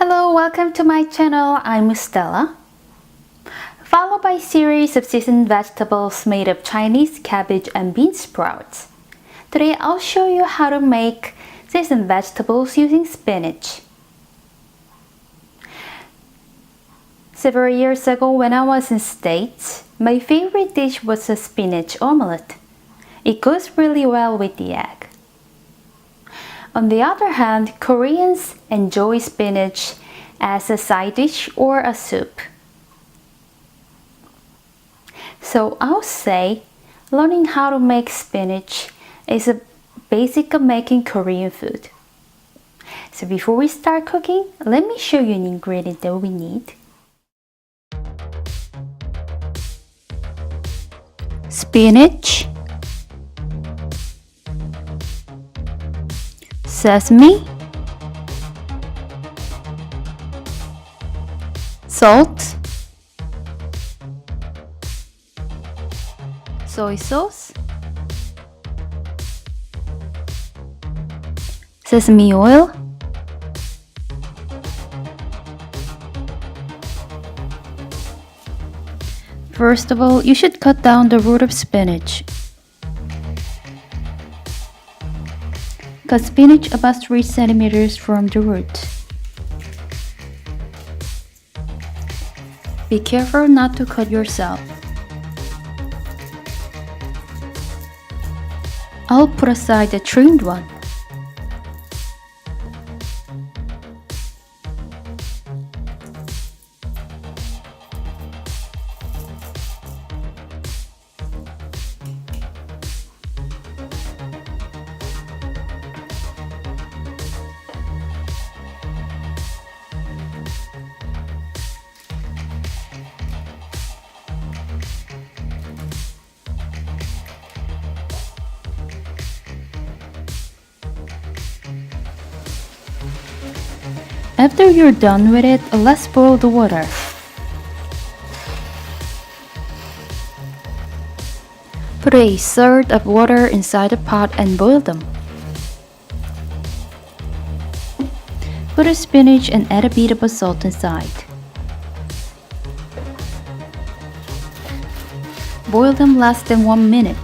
Hello, welcome to my channel. I'm Stella. Followed by a series of seasoned vegetables made of Chinese cabbage and bean sprouts. Today I'll show you how to make seasoned vegetables using spinach. Several years ago when I was in States, my favorite dish was a spinach omelette. It goes really well with the egg. On the other hand, Koreans enjoy spinach as a side dish or a soup. So I'll say learning how to make spinach is a basic of making Korean food. So before we start cooking, let me show you an ingredient that we need. Spinach, sesame, salt, soy sauce, sesame oil, first of all, you should cut down the root of spinach. Cut spinach about 3 centimeters from the root. Be careful not to cut yourself. I'll put aside the trimmed one. After you're done with it, let's boil the water. Put a third of water inside the pot and boil them. Put the spinach and add a bit of salt inside. Boil them less than 1 minute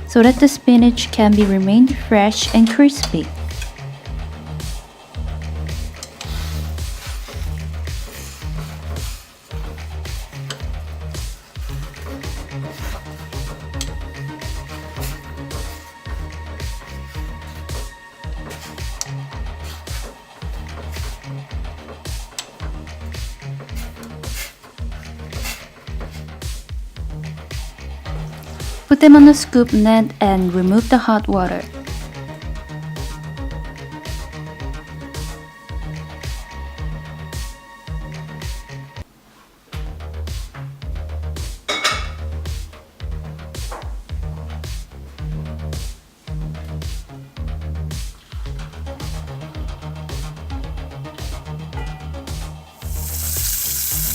so that the spinach can be remained fresh and crispy. Put them on a scoop net and remove the hot water.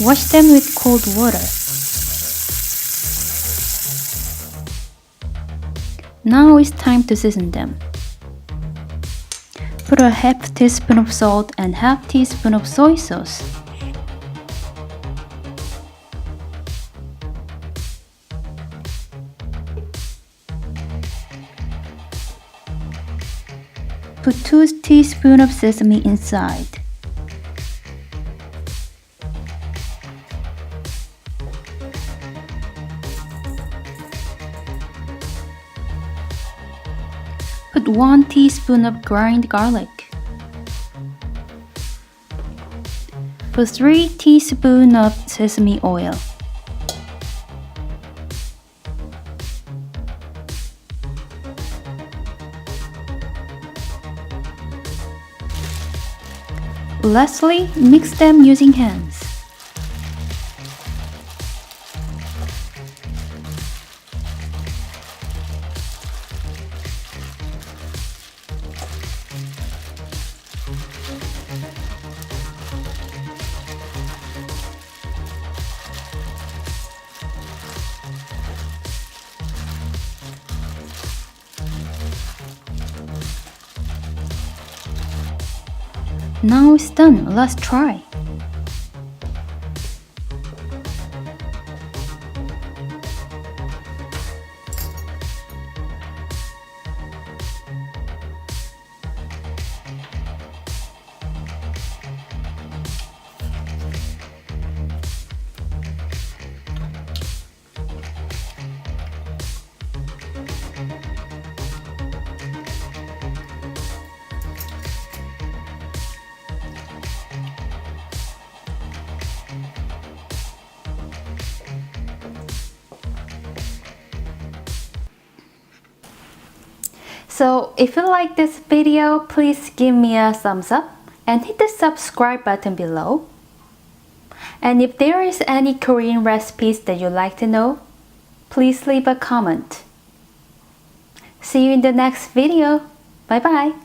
Wash them with cold water. Now it's time to season them. Put a half teaspoon of salt and half teaspoon of soy sauce. Put 2 teaspoons of sesame inside. Put 1 teaspoon of ground garlic. Put 3 teaspoons of sesame oil. Lastly, mix them using hands. Now it's done. Let's try. So if you like this video, please give me a thumbs up and hit the subscribe button below. And if there is any Korean recipes that you'd like to know, please leave a comment. See you in the next video. Bye bye.